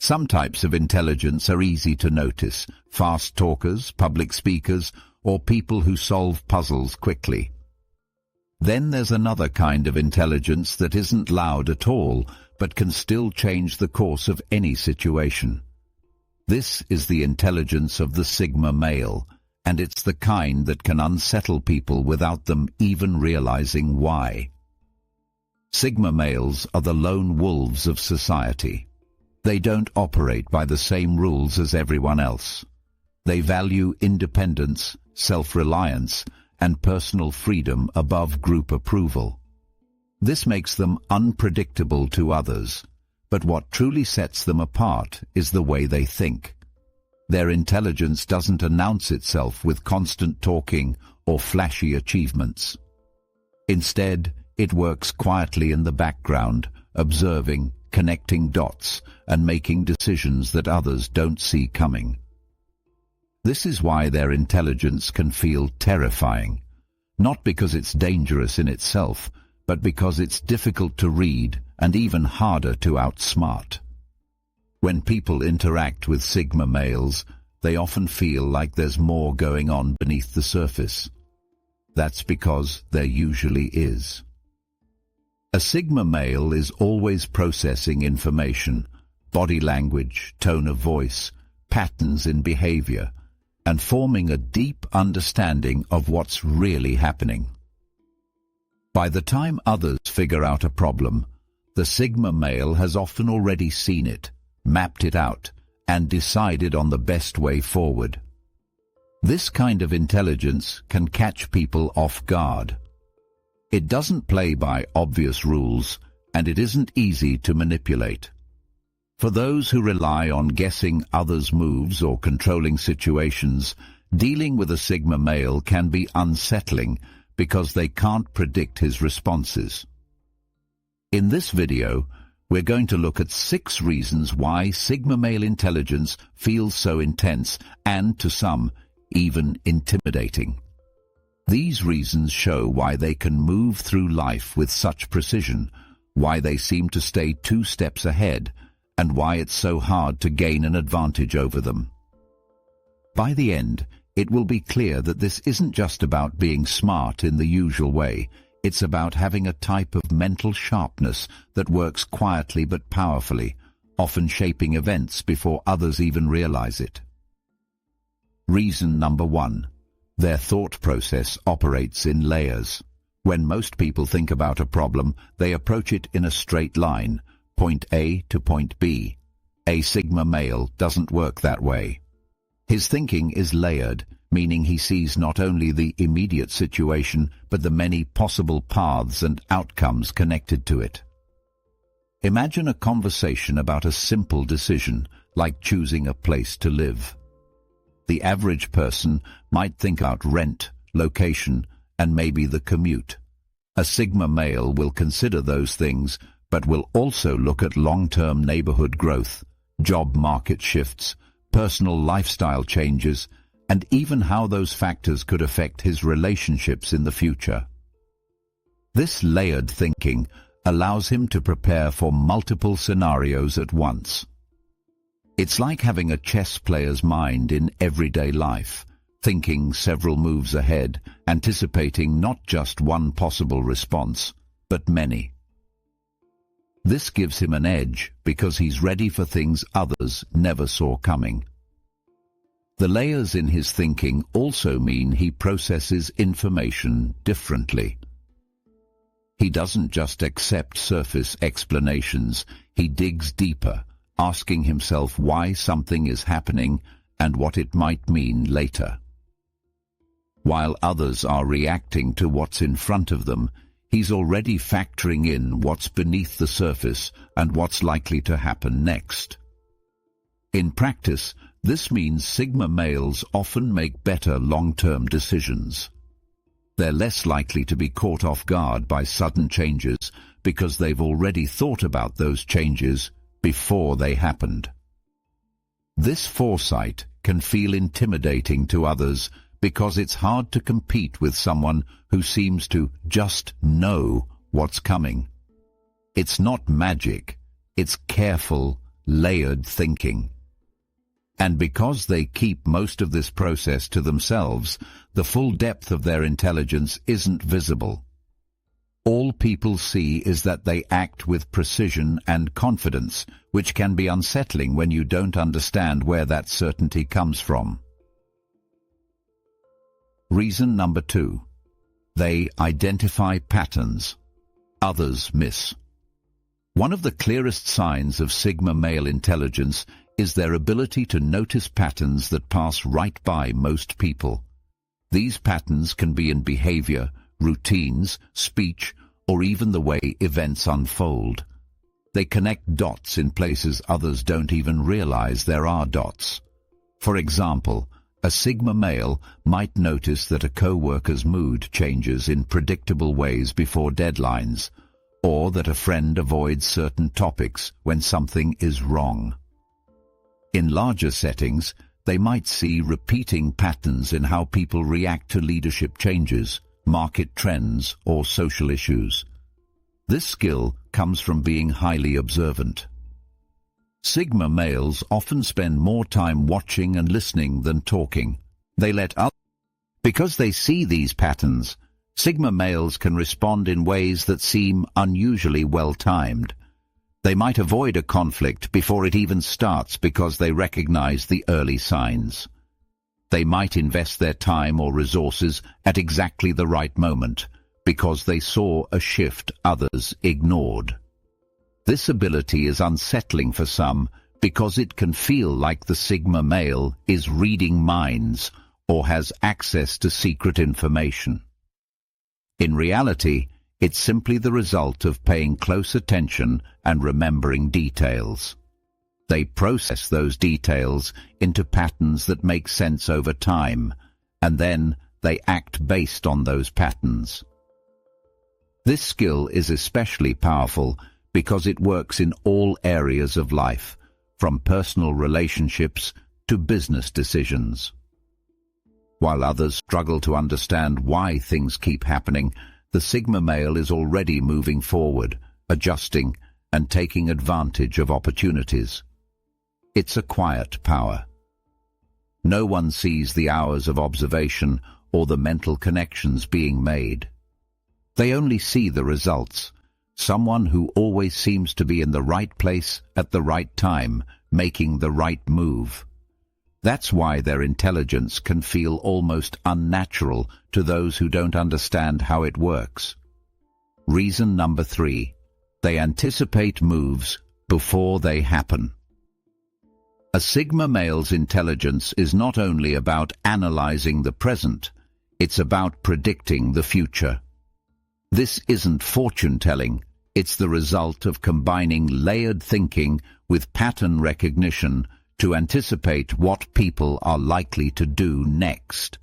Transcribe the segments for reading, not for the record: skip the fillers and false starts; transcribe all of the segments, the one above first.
Some types of intelligence are easy to notice: fast talkers, public speakers, or people who solve puzzles quickly. Then there's another kind of intelligence that isn't loud at all, but can still change the course of any situation. This is the intelligence of the Sigma male, and it's the kind that can unsettle people without them even realizing why. Sigma males are the lone wolves of society. They don't operate by the same rules as everyone else. They value independence, self-reliance, and personal freedom above group approval. This makes them unpredictable to others, but what truly sets them apart is the way they think. Their intelligence doesn't announce itself with constant talking or flashy achievements. Instead, it works quietly in the background, observing, connecting dots, and making decisions that others don't see coming. This is why their intelligence can feel terrifying, not because it's dangerous in itself, but because it's difficult to read and even harder to outsmart. When people interact with Sigma males, they often feel like there's more going on beneath the surface. That's because there usually is. A Sigma male is always processing information, body language, tone of voice, patterns in behavior, and forming a deep understanding of what's really happening. By the time others figure out a problem, the Sigma male has often already seen it, mapped it out, and decided on the best way forward. This kind of intelligence can catch people off guard. It doesn't play by obvious rules, and it isn't easy to manipulate. For those who rely on guessing others' moves or controlling situations, dealing with a Sigma male can be unsettling because they can't predict his responses. In this video, we're going to look at 6 reasons why Sigma male intelligence feels so intense and, to some, even intimidating. These reasons show why they can move through life with such precision, why they seem to stay 2 steps ahead, and why it's so hard to gain an advantage over them. By the end, it will be clear that this isn't just about being smart in the usual way. It's about having a type of mental sharpness that works quietly but powerfully, often shaping events before others even realize it. Reason number 1. Their thought process operates in layers. When most people think about a problem, they approach it in a straight line, point A to point B. A Sigma male doesn't work that way. His thinking is layered, meaning he sees not only the immediate situation, but the many possible paths and outcomes connected to it. Imagine a conversation about a simple decision, like choosing a place to live. The average person might think about rent, location, and maybe the commute. A Sigma male will consider those things, but will also look at long-term neighborhood growth, job market shifts, personal lifestyle changes, and even how those factors could affect his relationships in the future. This layered thinking allows him to prepare for multiple scenarios at once. It's like having a chess player's mind in everyday life, thinking several moves ahead, anticipating not just one possible response, but many. This gives him an edge because he's ready for things others never saw coming. The layers in his thinking also mean he processes information differently. He doesn't just accept surface explanations, he digs deeper, asking himself why something is happening and what it might mean later. While others are reacting to what's in front of them, he's already factoring in what's beneath the surface and what's likely to happen next. In practice, this means Sigma males often make better long-term decisions. They're less likely to be caught off guard by sudden changes because they've already thought about those changes before they happened. This foresight can feel intimidating to others because it's hard to compete with someone who seems to just know what's coming. It's not magic, it's careful, layered thinking. And because they keep most of this process to themselves, the full depth of their intelligence isn't visible. All people see is that they act with precision and confidence, which can be unsettling when you don't understand where that certainty comes from. Reason number 2. They identify patterns others miss. One of the clearest signs of Sigma male intelligence is their ability to notice patterns that pass right by most people. These patterns can be in behavior, routines, speech, or even the way events unfold. They connect dots in places others don't even realize there are dots. For example, a Sigma male might notice that a co-worker's mood changes in predictable ways before deadlines, or that a friend avoids certain topics when something is wrong. In larger settings, they might see repeating patterns in how people react to leadership changes, market trends, or social issues. This skill comes from being highly observant. Sigma males often spend more time watching and listening than talking. They let others. Because they see these patterns, Sigma males can respond in ways that seem unusually well-timed. They might avoid a conflict before it even starts because they recognize the early signs. They might invest their time or resources at exactly the right moment because they saw a shift others ignored. This ability is unsettling for some because it can feel like the Sigma male is reading minds or has access to secret information. In reality, it's simply the result of paying close attention and remembering details. They process those details into patterns that make sense over time, and then they act based on those patterns. This skill is especially powerful because it works in all areas of life, from personal relationships to business decisions. While others struggle to understand why things keep happening, the Sigma male is already moving forward, adjusting, and taking advantage of opportunities. It's a quiet power. No one sees the hours of observation or the mental connections being made. They only see the results. Someone who always seems to be in the right place at the right time, making the right move. That's why their intelligence can feel almost unnatural to those who don't understand how it works. Reason number 3. They anticipate moves before they happen. A Sigma male's intelligence is not only about analyzing the present, it's about predicting the future. This isn't fortune-telling, it's the result of combining layered thinking with pattern recognition to anticipate what people are likely to do next.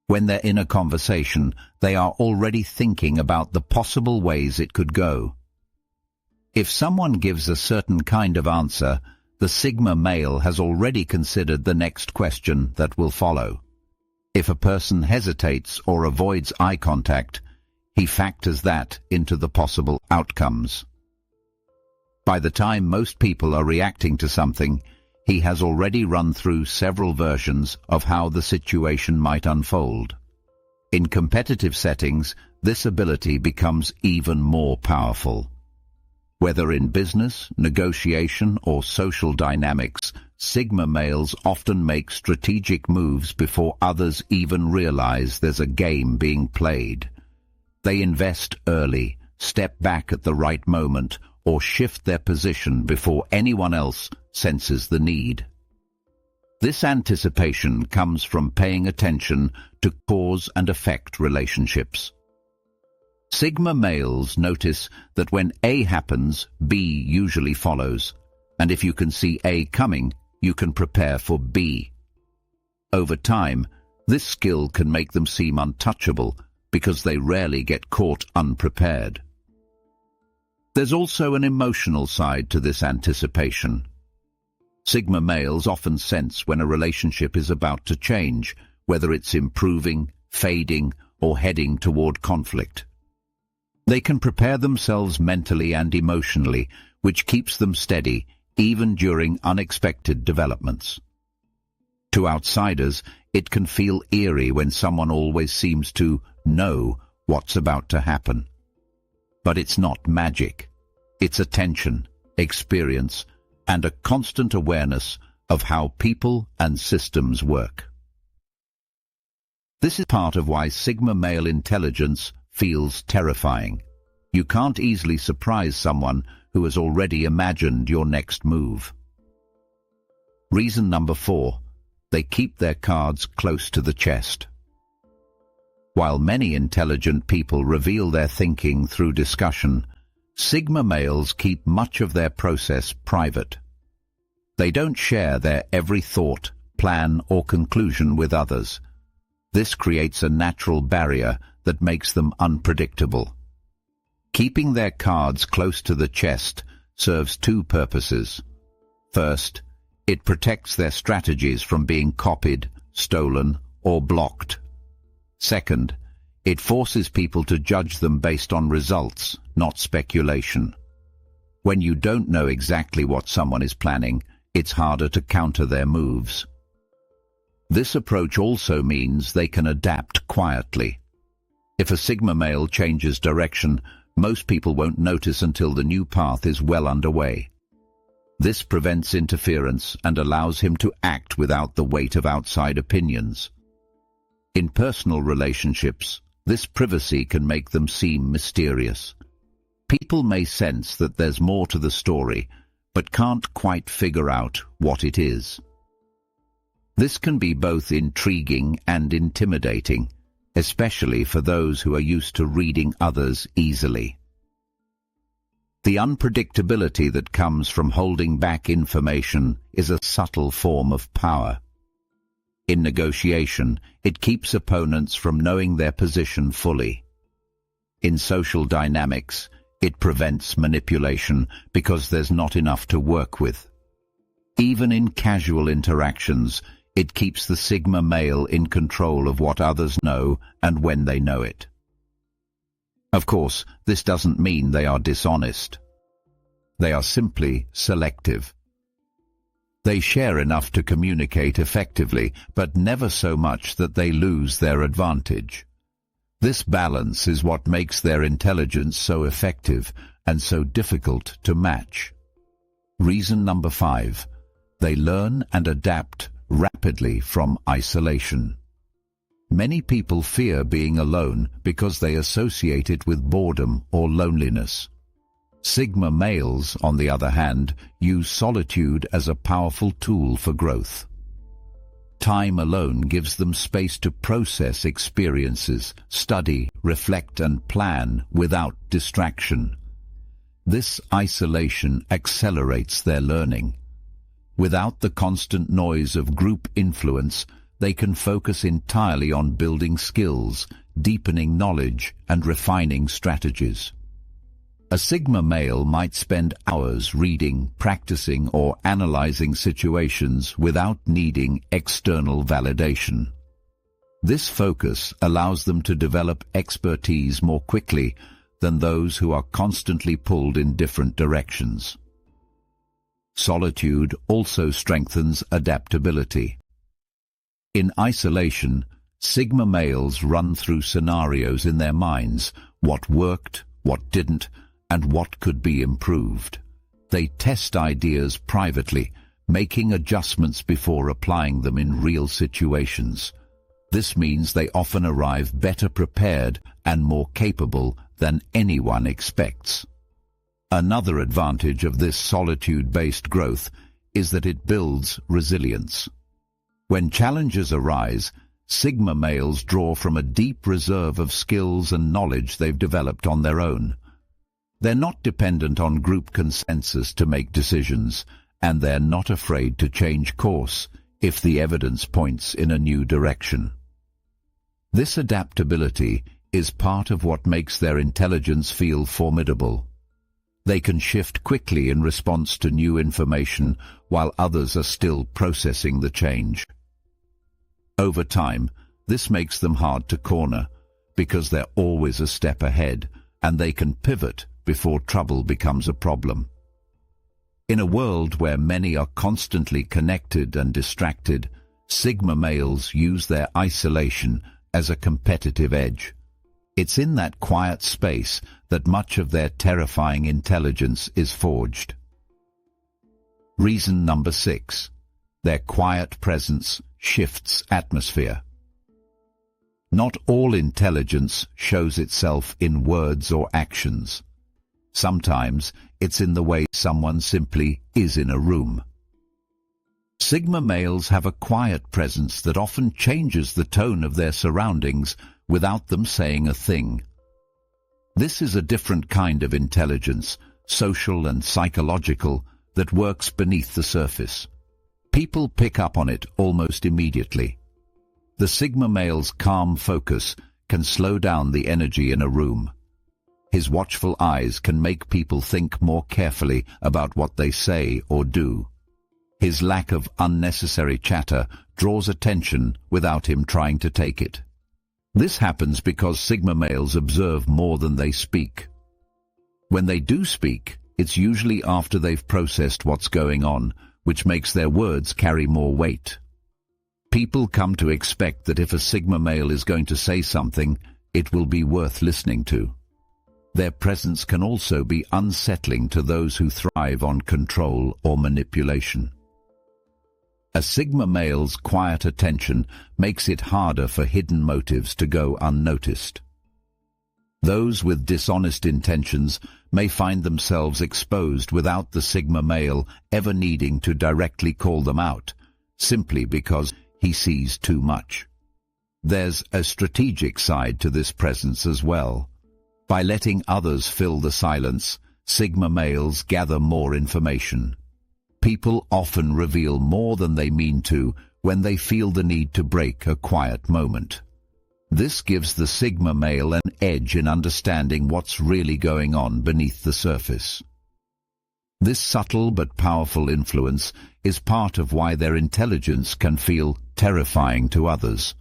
When they're in a conversation, they are already thinking about the possible ways it could go. If someone gives a certain kind of answer, the Sigma male has already considered the next question that will follow. If a person hesitates or avoids eye contact, he factors that into the possible outcomes. By the time most people are reacting to something, he has already run through several versions of how the situation might unfold. In competitive settings, this ability becomes even more powerful. Whether in business, negotiation, or social dynamics, Sigma males often make strategic moves before others even realize there's a game being played. They invest early, step back at the right moment, or shift their position before anyone else senses the need. This anticipation comes from paying attention to cause and effect relationships. Sigma males notice that when A happens, B usually follows, and if you can see A coming, you can prepare for B. Over time, this skill can make them seem untouchable because they rarely get caught unprepared. There's also an emotional side to this anticipation. Sigma males often sense when a relationship is about to change, whether it's improving, fading, or heading toward conflict. They can prepare themselves mentally and emotionally, which keeps them steady even during unexpected developments. To outsiders, it can feel eerie when someone always seems to know what's about to happen. But it's not magic. It's attention, experience, and a constant awareness of how people and systems work. This is part of why Sigma male intelligence feels terrifying. You can't easily surprise someone who has already imagined your next move. Reason number 4. They keep their cards close to the chest. While many intelligent people reveal their thinking through discussion, Sigma males keep much of their process private. They don't share their every thought, plan, or conclusion with others. This creates a natural barrier that makes them unpredictable. Keeping their cards close to the chest serves 2 purposes. First, it protects their strategies from being copied, stolen, or blocked. Second, it forces people to judge them based on results, not speculation. When you don't know exactly what someone is planning, it's harder to counter their moves. This approach also means they can adapt quietly. If a Sigma male changes direction, most people won't notice until the new path is well underway. This prevents interference and allows him to act without the weight of outside opinions. In personal relationships, this privacy can make them seem mysterious. People may sense that there's more to the story, but can't quite figure out what it is. This can be both intriguing and intimidating, especially for those who are used to reading others easily. The unpredictability that comes from holding back information is a subtle form of power. In negotiation, it keeps opponents from knowing their position fully. In social dynamics, it prevents manipulation because there's not enough to work with. Even in casual interactions, it keeps the Sigma male in control of what others know and when they know it. Of course, this doesn't mean they are dishonest. They are simply selective. They share enough to communicate effectively, but never so much that they lose their advantage. This balance is what makes their intelligence so effective and so difficult to match. Reason number 5. They learn and adapt rapidly from isolation. Many people fear being alone because they associate it with boredom or loneliness. Sigma males, on the other hand, use solitude as a powerful tool for growth. Time alone gives them space to process experiences, study, reflect, and plan without distraction. This isolation accelerates their learning. Without the constant noise of group influence, they can focus entirely on building skills, deepening knowledge, and refining strategies. A Sigma male might spend hours reading, practicing, or analyzing situations without needing external validation. This focus allows them to develop expertise more quickly than those who are constantly pulled in different directions. Solitude also strengthens adaptability. In isolation, Sigma males run through scenarios in their minds, what worked, what didn't, and what could be improved. They test ideas privately, making adjustments before applying them in real situations. This means they often arrive better prepared and more capable than anyone expects. Another advantage of this solitude-based growth is that it builds resilience. When challenges arise, Sigma males draw from a deep reserve of skills and knowledge they've developed on their own. They're not dependent on group consensus to make decisions, and they're not afraid to change course if the evidence points in a new direction. This adaptability is part of what makes their intelligence feel formidable. They can shift quickly in response to new information while others are still processing the change. Over time, this makes them hard to corner because they're always a step ahead and they can pivot before trouble becomes a problem. In a world where many are constantly connected and distracted, Sigma males use their isolation as a competitive edge. It's in that quiet space that much of their terrifying intelligence is forged. Reason number 6. Their quiet presence shifts atmosphere. Not all intelligence shows itself in words or actions. Sometimes it's in the way someone simply is in a room. Sigma males have a quiet presence that often changes the tone of their surroundings without them saying a thing. This is a different kind of intelligence, social and psychological, that works beneath the surface. People pick up on it almost immediately. The Sigma male's calm focus can slow down the energy in a room. His watchful eyes can make people think more carefully about what they say or do. His lack of unnecessary chatter draws attention without him trying to take it. This happens because Sigma males observe more than they speak. When they do speak, it's usually after they've processed what's going on, which makes their words carry more weight. People come to expect that if a Sigma male is going to say something, it will be worth listening to. Their presence can also be unsettling to those who thrive on control or manipulation. A Sigma male's quiet attention makes it harder for hidden motives to go unnoticed. Those with dishonest intentions may find themselves exposed without the Sigma male ever needing to directly call them out, simply because he sees too much. There's a strategic side to this presence as well. By letting others fill the silence, Sigma males gather more information. People often reveal more than they mean to when they feel the need to break a quiet moment. This gives the Sigma male an edge in understanding what's really going on beneath the surface. This subtle but powerful influence is part of why their intelligence can feel terrifying to others.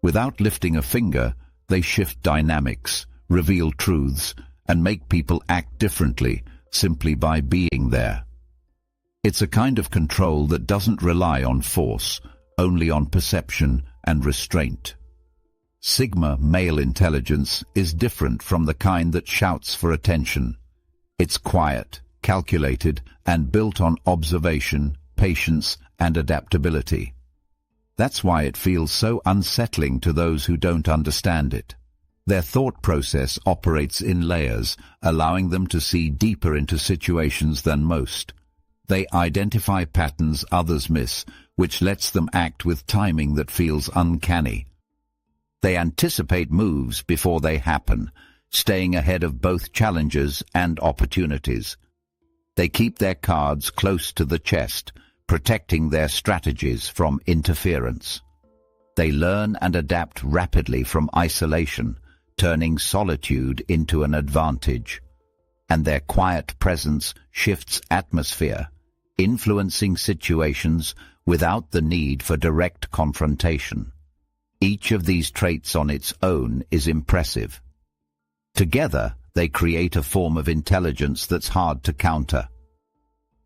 Without lifting a finger, they shift dynamics, reveal truths, and make people act differently simply by being there. It's a kind of control that doesn't rely on force, only on perception and restraint. Sigma male intelligence is different from the kind that shouts for attention. It's quiet, calculated, and built on observation, patience, and adaptability. That's why it feels so unsettling to those who don't understand it. Their thought process operates in layers, allowing them to see deeper into situations than most. They identify patterns others miss, which lets them act with timing that feels uncanny. They anticipate moves before they happen, staying ahead of both challenges and opportunities. They keep their cards close to the chest, protecting their strategies from interference. They learn and adapt rapidly from isolation, turning solitude into an advantage. And their quiet presence shifts atmosphere, influencing situations without the need for direct confrontation. Each of these traits on its own is impressive. Together, they create a form of intelligence that's hard to counter.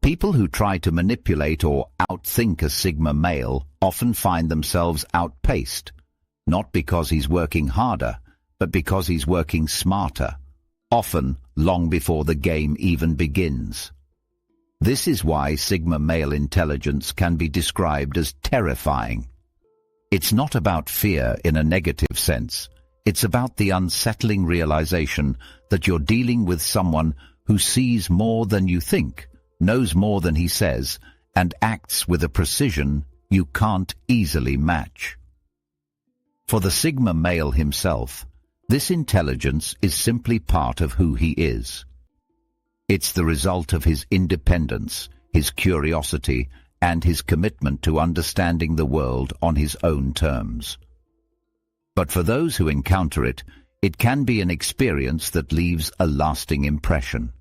People who try to manipulate or outthink a Sigma male often find themselves outpaced, not because he's working harder, but because he's working smarter, often long before the game even begins. This is why Sigma male intelligence can be described as terrifying. It's not about fear in a negative sense. It's about the unsettling realization that you're dealing with someone who sees more than you think, knows more than he says, and acts with a precision you can't easily match. For the Sigma male himself, this intelligence is simply part of who he is. It's the result of his independence, his curiosity, and his commitment to understanding the world on his own terms. But for those who encounter it, it can be an experience that leaves a lasting impression.